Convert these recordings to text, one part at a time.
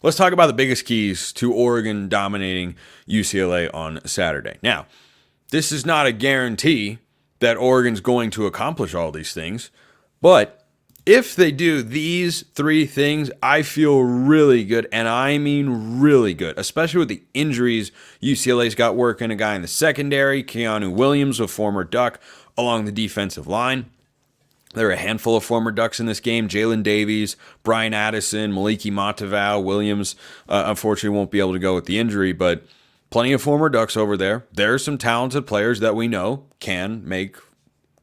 let's talk about the biggest keys to Oregon dominating UCLA on Saturday. Now, this is not a guarantee that Oregon's going to accomplish all these things, but if they do these three things, I feel really good, and I mean really good, especially with the injuries UCLA's got working. A guy in the secondary, Keanu Williams, a former Duck, along the defensive line. There are a handful of former Ducks in this game. Jalen Davies, Brian Addison, Maliki Matavao, Williams, unfortunately won't be able to go with the injury, but plenty of former Ducks over there. There are some talented players that we know can make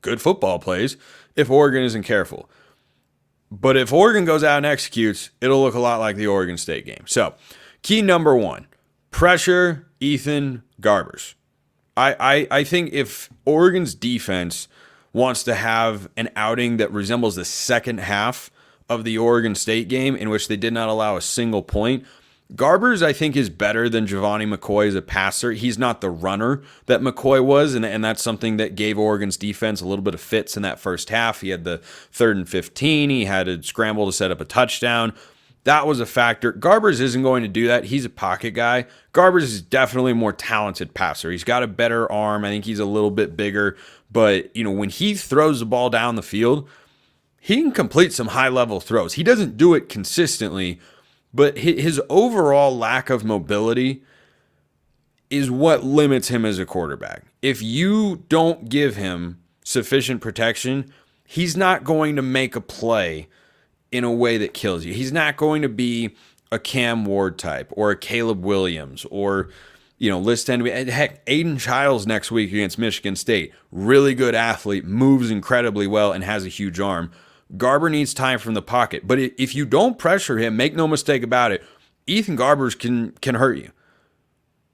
good football plays if Oregon isn't careful. But if Oregon goes out and executes, it'll look a lot like the Oregon State game. So, key number one, pressure Ethan Garbers. I think if Oregon's defense wants to have an outing that resembles the second half of the Oregon State game in which they did not allow a single point, Garbers, I think, is better than Giovanni McCoy as a passer. He's not the runner that McCoy was, and that's something that gave Oregon's defense a little bit of fits in that first half. He had the 3rd and 15. He had to scramble to set up a touchdown. That was a factor. Garbers isn't going to do that. He's a pocket guy. Garbers is definitely a more talented passer. He's got a better arm. I think he's a little bit bigger. But, when he throws the ball down the field, he can complete some high-level throws. He doesn't do it consistently, but his overall lack of mobility is what limits him as a quarterback. If you don't give him sufficient protection, he's not going to make a play in a way that kills you. He's not going to be a Cam Ward type or a Caleb Williams or, list end. Heck, Aiden Childs next week against Michigan State. Really good athlete, moves incredibly well, and has a huge arm. Garber needs time from the pocket. But if you don't pressure him, make no mistake about it, Ethan Garbers can hurt you.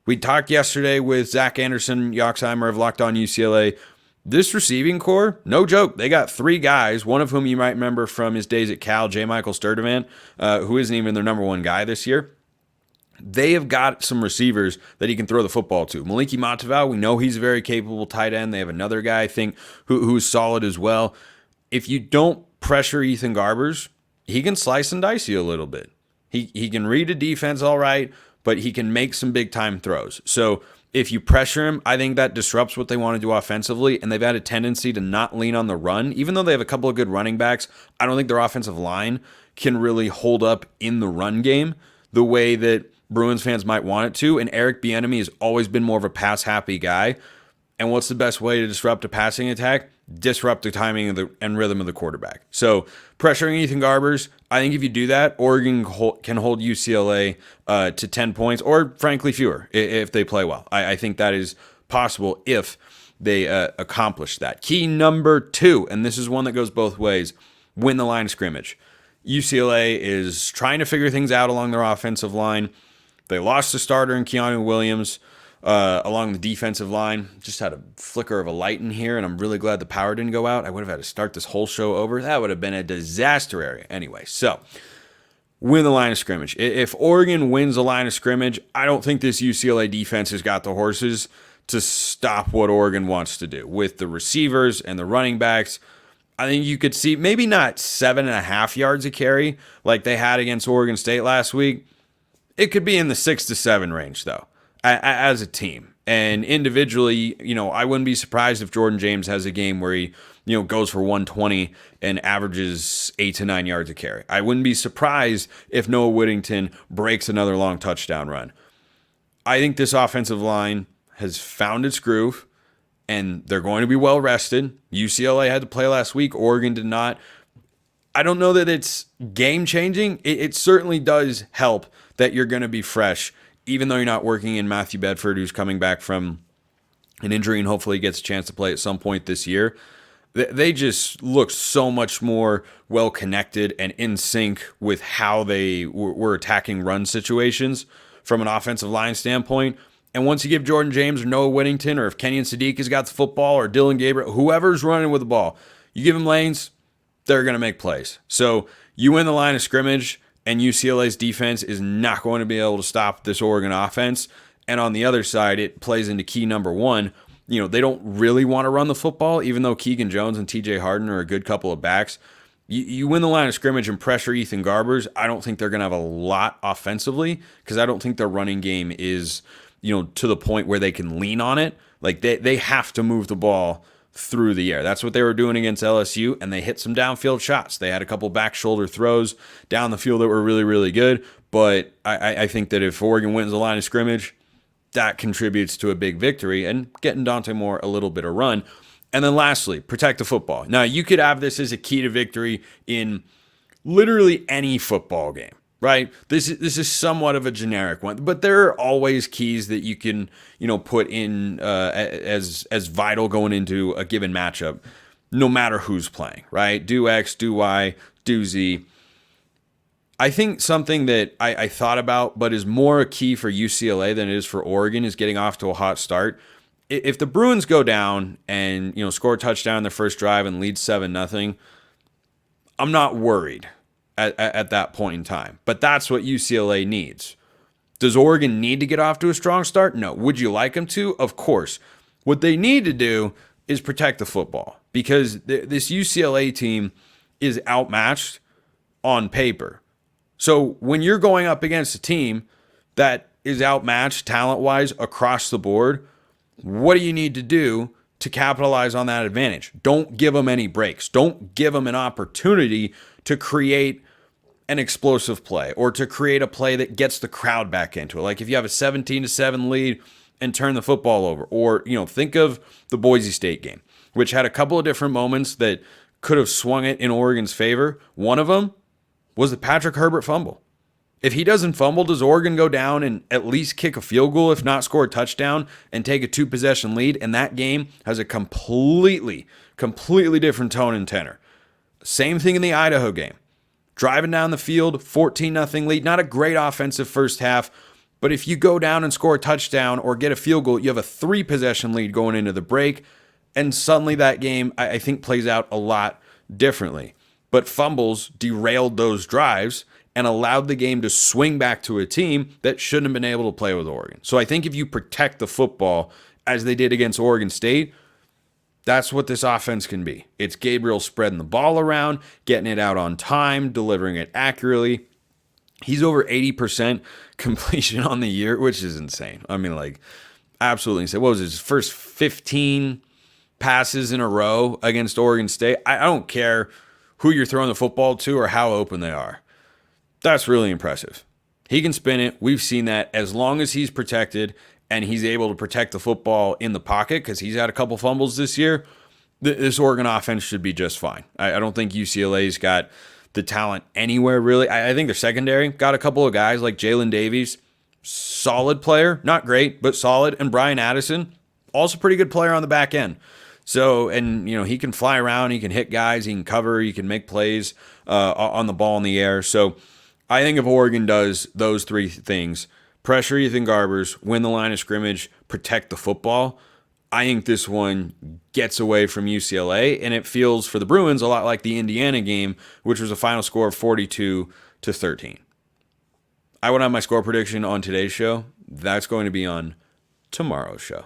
We talked yesterday with Zach Anderson, Yoxheimer of Locked On UCLA. This receiving core, no joke. They got 3 guys, one of whom you might remember from his days at Cal, J. Michael Sturdivant, who isn't even their number 1 guy this year. They have got some receivers that he can throw the football to. Maliki Matavao, we know he's a very capable tight end. They have another guy, I think, who's solid as well. If you don't pressure Ethan Garbers, he can slice and dice you a little bit. He can read a defense all right, but he can make some big-time throws. So if you pressure him, I think that disrupts what they want to do offensively, and they've had a tendency to not lean on the run. Even though they have a couple of good running backs, I don't think their offensive line can really hold up in the run game the way that Bruins fans might want it to, and Eric Bieniemy has always been more of a pass-happy guy. And what's the best way to disrupt a passing attack? Disrupt the timing and rhythm of the quarterback. So pressuring Ethan Garbers, I think if you do that, Oregon can hold UCLA to 10 points or frankly fewer if they play well. I think that is possible if they accomplish that. Key number 2, and this is one that goes both ways, win the line of scrimmage. UCLA is trying to figure things out along their offensive line. They lost a starter in Keanu Williams. Along the defensive line. Just had a flicker of a light in here, and I'm really glad the power didn't go out. I would have had to start this whole show over. That would have been a disaster area. Anyway, so win the line of scrimmage. If Oregon wins the line of scrimmage, I don't think this UCLA defense has got the horses to stop what Oregon wants to do. With the receivers and the running backs, I think you could see maybe not 7.5 yards a carry like they had against Oregon State last week. It could be in the 6 to 7 range, though, as a team. And individually, I wouldn't be surprised if Jordan James has a game where he, goes for 120 and averages 8 to 9 yards a carry. I wouldn't be surprised if Noah Whittington breaks another long touchdown run. I think this offensive line has found its groove, and they're going to be well rested. UCLA had to play last week. Oregon did not. I don't know that it's game-changing. It certainly does help that you're going to be fresh, even though you're not working in Matthew Bedford, who's coming back from an injury and hopefully gets a chance to play at some point this year. They just look so much more well-connected and in sync with how they were attacking run situations from an offensive line standpoint. And once you give Jordan James or Noah Whittington, or if Kenyon Sadiq has got the football, or Dylan Gabriel, whoever's running with the ball, you give them lanes, they're going to make plays. So you win the line of scrimmage, and UCLA's defense is not going to be able to stop this Oregon offense. And on the other side, it plays into key number 1. They don't really want to run the football, even though Keegan Jones and TJ Harden are a good couple of backs. You win the line of scrimmage and pressure Ethan Garbers. I don't think they're going to have a lot offensively because I don't think their running game is, to the point where they can lean on it. Like they have to move the ball through the air. That's what they were doing against LSU, and they hit some downfield shots. They had a couple back shoulder throws down the field that were really, really good. But I think that if Oregon wins the line of scrimmage, that contributes to a big victory and getting Dante Moore a little bit of run. And then lastly, protect the football. Now, you could have this as a key to victory in literally any football game, right? This is somewhat of a generic one, but there are always keys that you can, put in as vital going into a given matchup, no matter who's playing, right? Do X, do Y, do Z. I think something that I thought about, but is more a key for UCLA than it is for Oregon, is getting off to a hot start. If the Bruins go down and score a touchdown in their first drive and lead 7-0, I'm not worried at that point in time. But that's what UCLA needs. Does Oregon need to get off to a strong start? No. Would you like them to? Of course. What they need to do is protect the football because this UCLA team is outmatched on paper. So when you're going up against a team that is outmatched talent-wise across the board, what do you need to do to capitalize on that advantage? Don't give them any breaks. Don't give them an opportunity to create an explosive play or to create a play that gets the crowd back into it. Like if you have a 17-7 lead and turn the football over, or, think of the Boise State game, which had a couple of different moments that could have swung it in Oregon's favor. One of them was the Patrick Herbert fumble. If he doesn't fumble, does Oregon go down and at least kick a field goal, if not score a touchdown, and take a 2-possession lead? And that game has a completely different tone and tenor. Same thing in the Idaho game. Driving down the field, 14-0 lead. Not a great offensive first half, but if you go down and score a touchdown or get a field goal, you have a 3-possession lead going into the break, and suddenly that game, I think, plays out a lot differently. But fumbles derailed those drives and allowed the game to swing back to a team that shouldn't have been able to play with Oregon. So I think if you protect the football, as they did against Oregon State, that's what this offense can be. It's Gabriel spreading the ball around, getting it out on time, delivering it accurately. He's over 80% completion on the year, which is insane. I mean, absolutely insane. What was his first 15 passes in a row against Oregon State? I don't care who you're throwing the football to or how open they are. That's really impressive. He can spin it. We've seen that. As long as he's protected and he's able to protect the football in the pocket, because he's had a couple fumbles this year, this Oregon offense should be just fine. I don't think UCLA's got the talent anywhere, really. I think their secondary got a couple of guys like Jalen Davies, solid player, not great, but solid, and Brian Addison, also pretty good player on the back end. So, and, he can fly around, he can hit guys, he can cover, he can make plays on the ball in the air. So I think if Oregon does those three things, pressure Ethan Garbers, win the line of scrimmage, protect the football, I think this one gets away from UCLA, and it feels for the Bruins a lot like the Indiana game, which was a final score of 42-13. I would have my score prediction on today's show. That's going to be on tomorrow's show.